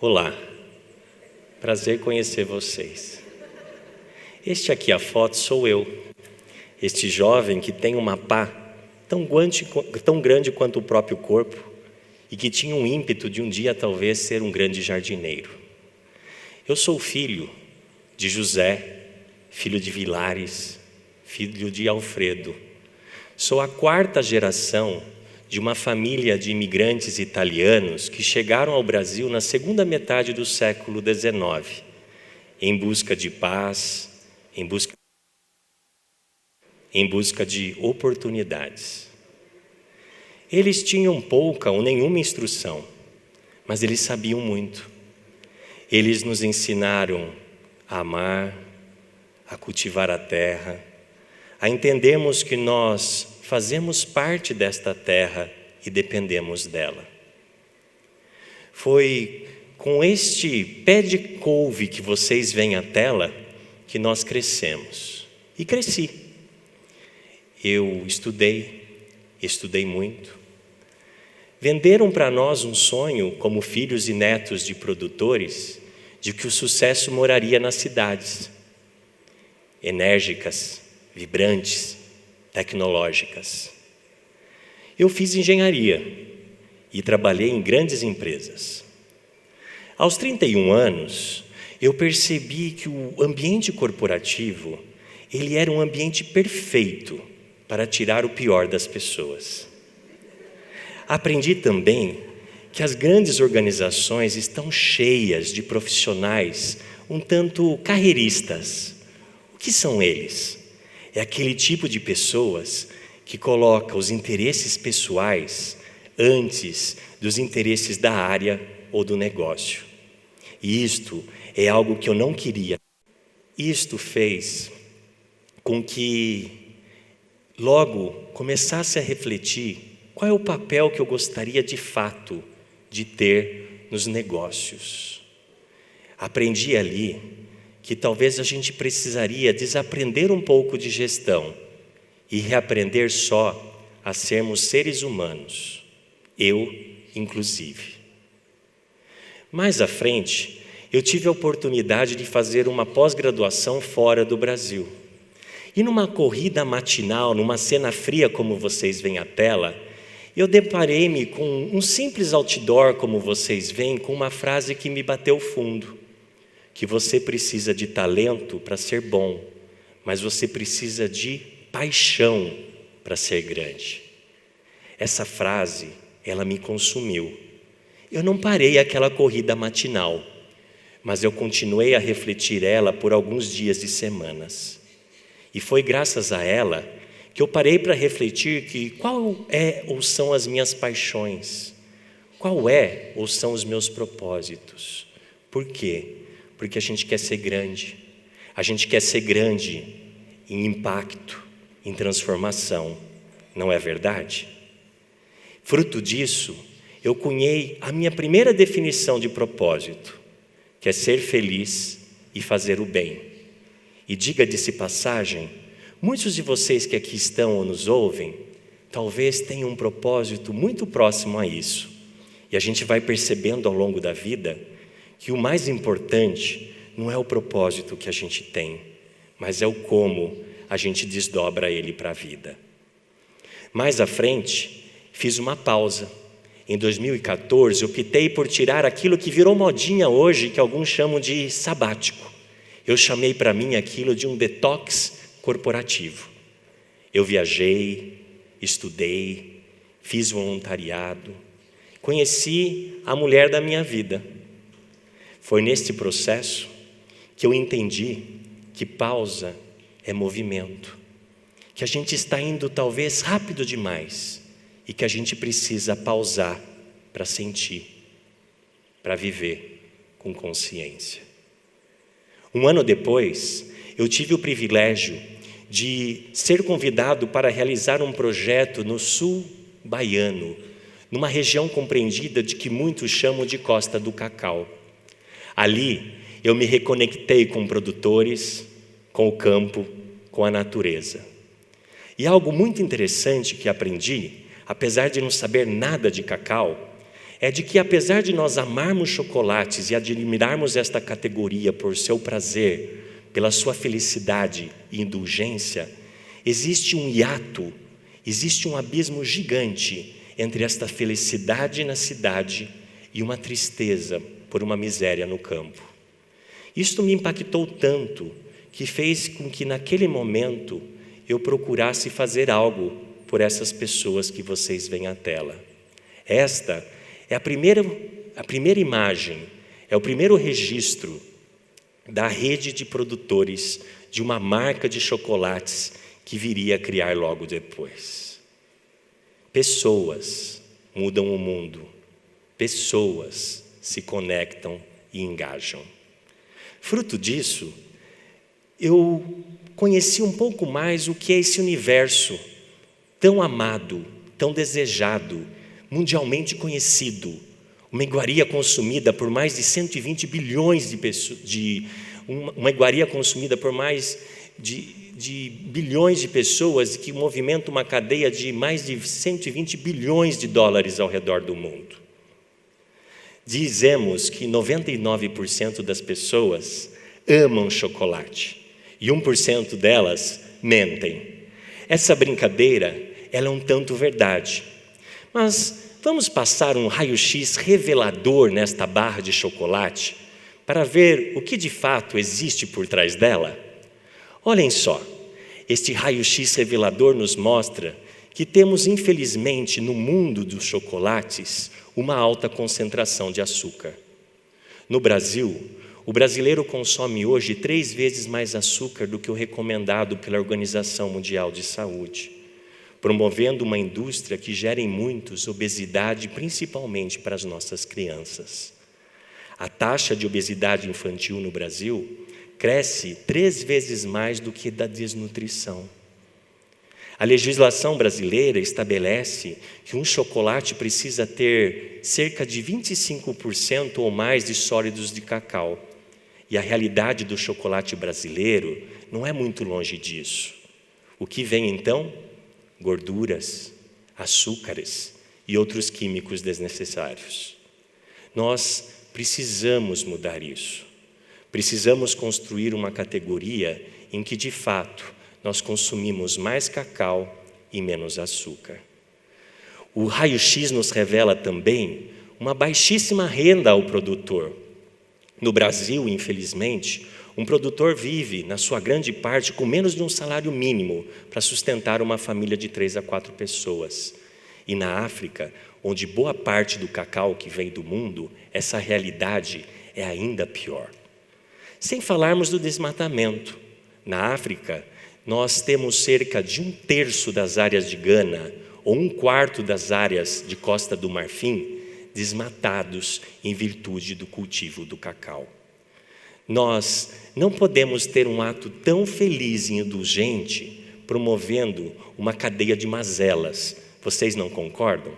Olá, prazer conhecer vocês. Este aqui, a foto, sou eu. Este jovem que tem uma pá tão grande quanto o próprio corpo e que tinha um ímpeto de um dia talvez ser um grande jardineiro. Eu sou filho de José, filho de Vilares, filho de Alfredo. Sou a quarta geração de uma família de imigrantes italianos que chegaram ao Brasil na segunda metade do século XIX, em busca de paz, em busca de oportunidades. Eles tinham pouca ou nenhuma instrução, mas eles sabiam muito. Eles nos ensinaram a amar, a cultivar a terra, a entendermos que nós fazemos parte desta terra e dependemos dela. Foi com este pé de couve que vocês veem à tela que nós crescemos. E cresci. Eu estudei muito. Venderam para nós um sonho, como filhos e netos de produtores, de que o sucesso moraria nas cidades, enérgicas, vibrantes, tecnológicas. Eu fiz engenharia e trabalhei em grandes empresas. Aos 31 anos, eu percebi que o ambiente corporativo, ele era um ambiente perfeito para tirar o pior das pessoas. Aprendi também que as grandes organizações estão cheias de profissionais um tanto carreiristas. O que são eles? É aquele tipo de pessoas que coloca os interesses pessoais antes dos interesses da área ou do negócio. E isto é algo que eu não queria. Isto fez com que logo começasse a refletir qual é o papel que eu gostaria de fato de ter nos negócios. Aprendi ali que talvez a gente precisaria desaprender um pouco de gestão e reaprender só a sermos seres humanos, eu inclusive. Mais à frente, eu tive a oportunidade de fazer uma pós-graduação fora do Brasil. E numa corrida matinal, numa cena fria como vocês veem à tela, eu deparei-me com um simples outdoor como vocês veem, com uma frase que me bateu fundo. Que você precisa de talento para ser bom, mas você precisa de paixão para ser grande. Essa frase, ela me consumiu. Eu não parei aquela corrida matinal, mas eu continuei a refletir ela por alguns dias e semanas. E foi graças a ela que eu parei para refletir que qual é ou são as minhas paixões, qual é ou são os meus propósitos. Por quê? Porque a gente quer ser grande. A gente quer ser grande em impacto, em transformação. Não é verdade? Fruto disso, eu cunhei a minha primeira definição de propósito, que é ser feliz e fazer o bem. E diga-se de passagem, muitos de vocês que aqui estão ou nos ouvem, talvez tenham um propósito muito próximo a isso. E a gente vai percebendo ao longo da vida que o mais importante não é o propósito que a gente tem, mas é o como a gente desdobra ele para a vida. Mais à frente, fiz uma pausa. Em 2014, optei por tirar aquilo que virou modinha hoje, que alguns chamam de sabático. Eu chamei para mim aquilo de um detox corporativo. Eu viajei, estudei, fiz voluntariado, conheci a mulher da minha vida. Foi neste processo que eu entendi que pausa é movimento, que a gente está indo talvez rápido demais e que a gente precisa pausar para sentir, para viver com consciência. Um ano depois, eu tive o privilégio de ser convidado para realizar um projeto no sul baiano, numa região compreendida de que muitos chamam de Costa do Cacau. Ali, eu me reconectei com produtores, com o campo, com a natureza. E algo muito interessante que aprendi, apesar de não saber nada de cacau, é de que, apesar de nós amarmos chocolates e admirarmos esta categoria por seu prazer, pela sua felicidade e indulgência, existe um hiato, existe um abismo gigante entre esta felicidade na cidade e uma tristeza por uma miséria no campo. Isto me impactou tanto que fez com que naquele momento eu procurasse fazer algo por essas pessoas que vocês veem à tela. Esta é a primeira imagem, é o primeiro registro da rede de produtores de uma marca de chocolates que viria a criar logo depois. Pessoas mudam o mundo, pessoas se conectam e engajam. Fruto disso, eu conheci um pouco mais o que é esse universo tão amado, tão desejado, mundialmente conhecido, uma iguaria consumida por mais de 120 bilhões de pessoas, uma iguaria consumida por mais de bilhões de pessoas que movimenta uma cadeia de mais de 120 bilhões de dólares ao redor do mundo. Dizemos que 99% das pessoas amam chocolate e 1% delas mentem. Essa brincadeira, ela é um tanto verdade. Mas vamos passar um raio-x revelador nesta barra de chocolate para ver o que de fato existe por trás dela? Olhem só, este raio-x revelador nos mostra que temos, infelizmente, no mundo dos chocolates, uma alta concentração de açúcar. No Brasil, o brasileiro consome hoje 3 vezes mais açúcar do que o recomendado pela Organização Mundial de Saúde, promovendo uma indústria que gera em muitos obesidade, principalmente para as nossas crianças. A taxa de obesidade infantil no Brasil cresce 3 vezes mais do que da desnutrição. A legislação brasileira estabelece que um chocolate precisa ter cerca de 25% ou mais de sólidos de cacau. E a realidade do chocolate brasileiro não é muito longe disso. O que vem então? Gorduras, açúcares e outros químicos desnecessários. Nós precisamos mudar isso. Precisamos construir uma categoria em que, de fato, nós consumimos mais cacau e menos açúcar. O raio-x nos revela também uma baixíssima renda ao produtor. No Brasil, infelizmente, um produtor vive, na sua grande parte, com menos de um salário mínimo para sustentar uma família de 3 a 4 pessoas. E na África, onde boa parte do cacau que vem do mundo, essa realidade é ainda pior. Sem falarmos do desmatamento. Na África, nós temos cerca de 1/3 das áreas de Gana, ou 1/4 das áreas de Costa do Marfim, desmatados em virtude do cultivo do cacau. Nós não podemos ter um ato tão feliz e indulgente promovendo uma cadeia de mazelas. Vocês não concordam?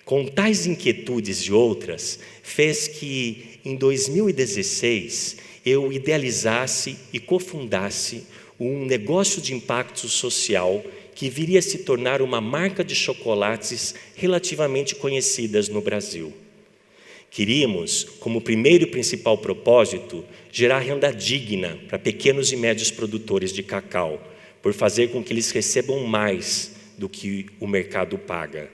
Com tais inquietudes e outras, fez que, em 2016, eu idealizasse e cofundasse um negócio de impacto social que viria a se tornar uma marca de chocolates relativamente conhecidas no Brasil. Queríamos, como primeiro e principal propósito, gerar renda digna para pequenos e médios produtores de cacau, por fazer com que eles recebam mais do que o mercado paga.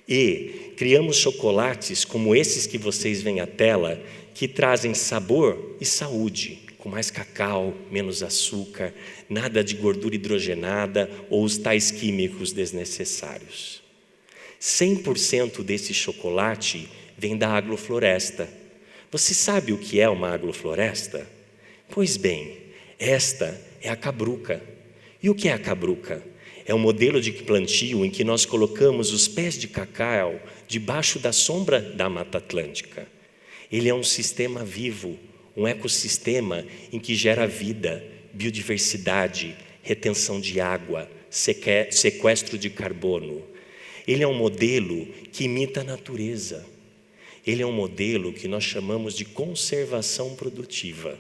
E criamos chocolates como esses que vocês veem à tela, que trazem sabor e saúde, com mais cacau, menos açúcar, nada de gordura hidrogenada ou os tais químicos desnecessários. 100% desse chocolate vem da agrofloresta. Você sabe o que é uma agrofloresta? Pois bem, esta é a cabruca. E o que é a cabruca? É um modelo de plantio em que nós colocamos os pés de cacau debaixo da sombra da Mata Atlântica. Ele é um sistema vivo, um ecossistema em que gera vida, biodiversidade, retenção de água, sequestro de carbono. Ele é um modelo que imita a natureza. Ele é um modelo que nós chamamos de conservação produtiva,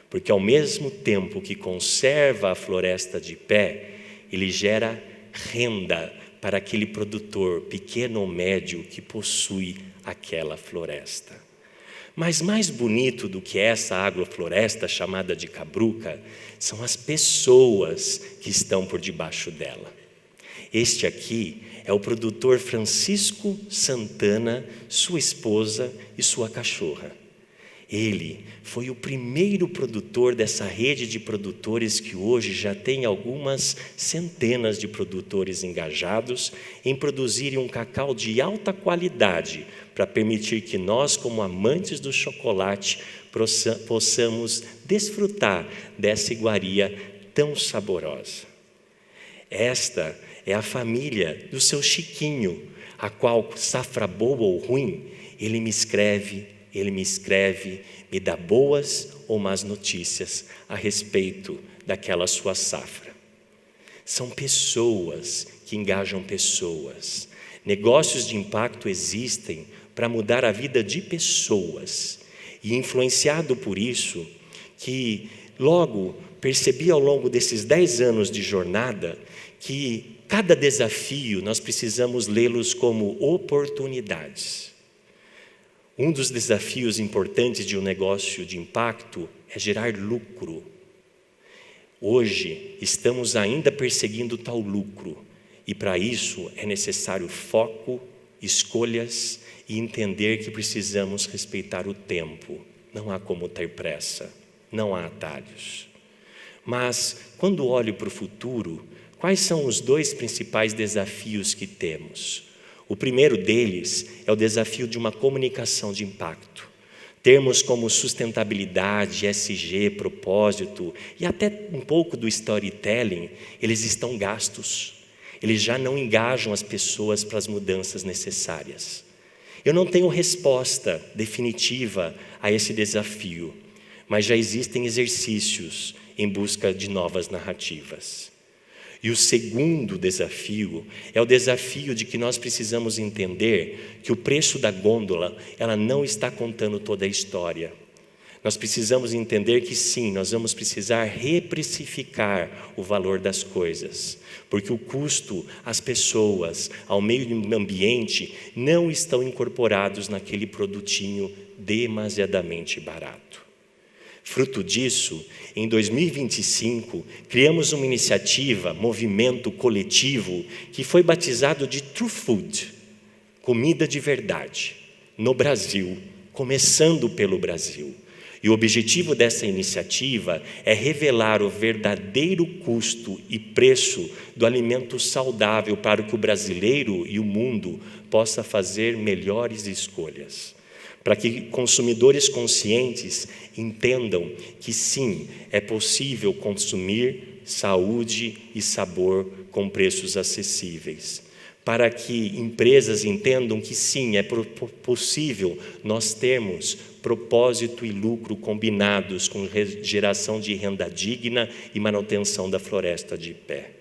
porque ao mesmo tempo que conserva a floresta de pé, ele gera renda para aquele produtor, pequeno ou médio, que possui aquela floresta. Mas mais bonito do que essa agrofloresta chamada de Cabruca são as pessoas que estão por debaixo dela. Este aqui é o produtor Francisco Santana, sua esposa e sua cachorra. Ele foi o primeiro produtor dessa rede de produtores que hoje já tem algumas centenas de produtores engajados em produzirem um cacau de alta qualidade para permitir que nós, como amantes do chocolate, possamos desfrutar dessa iguaria tão saborosa. Esta é a família do seu Chiquinho, a qual, safra boa ou ruim, ele me escreve, me dá boas ou más notícias a respeito daquela sua safra. São pessoas que engajam pessoas. Negócios de impacto existem para mudar a vida de pessoas. E influenciado por isso, que logo percebi ao longo desses 10 anos de jornada, que cada desafio nós precisamos lê-los como oportunidades. Um dos desafios importantes de um negócio de impacto é gerar lucro. Hoje, estamos ainda perseguindo tal lucro, e para isso é necessário foco, escolhas e entender que precisamos respeitar o tempo. Não há como ter pressa, não há atalhos. Mas, quando olho para o futuro, quais são os 2 principais desafios que temos? O primeiro deles é o desafio de uma comunicação de impacto. Termos como sustentabilidade, ESG, propósito e até um pouco do storytelling, eles estão gastos. Eles já não engajam as pessoas para as mudanças necessárias. Eu não tenho resposta definitiva a esse desafio, mas já existem exercícios em busca de novas narrativas. E o segundo desafio é o desafio de que nós precisamos entender que o preço da gôndola, ela não está contando toda a história. Nós precisamos entender que sim, nós vamos precisar reprecificar o valor das coisas, porque o custo às pessoas, ao meio ambiente, não estão incorporados naquele produtinho demasiadamente barato. Fruto disso, em 2025, criamos uma iniciativa, movimento coletivo, que foi batizado de True Food, comida de verdade, no Brasil, começando pelo Brasil. E o objetivo dessa iniciativa é revelar o verdadeiro custo e preço do alimento saudável para que o brasileiro e o mundo possa fazer melhores escolhas. Para que consumidores conscientes entendam que sim, é possível consumir saúde e sabor com preços acessíveis. Para que empresas entendam que sim, é possível nós termos propósito e lucro combinados com geração de renda digna e manutenção da floresta de pé.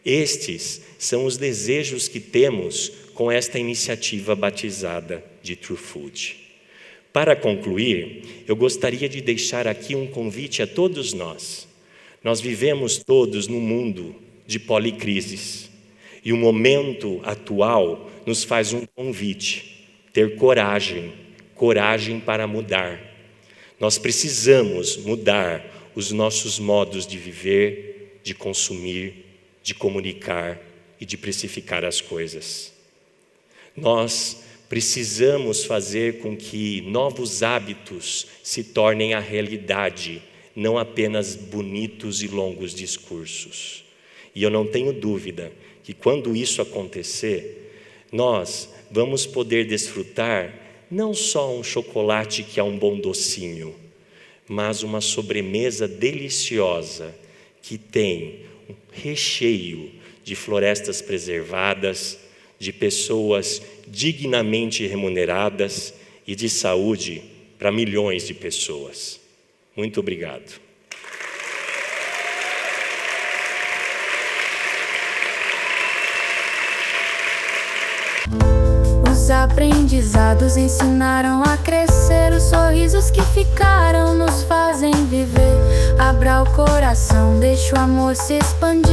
Estes são os desejos que temos com esta iniciativa batizada de True Food. Para concluir, eu gostaria de deixar aqui um convite a todos nós. Nós vivemos todos num mundo de policrises. E o momento atual nos faz um convite, ter coragem para mudar. Nós precisamos mudar os nossos modos de viver, de consumir, de comunicar e de precificar as coisas. Nós precisamos fazer com que novos hábitos se tornem a realidade, não apenas bonitos e longos discursos. E eu não tenho dúvida que quando isso acontecer, nós vamos poder desfrutar não só um chocolate que é um bom docinho, mas uma sobremesa deliciosa que tem um recheio de florestas preservadas, de pessoas dignamente remuneradas e de saúde para milhões de pessoas. Muito obrigado. Os aprendizados ensinaram a crescer, os sorrisos que ficaram nos fazem viver. Abra o coração, deixa o amor se expandir.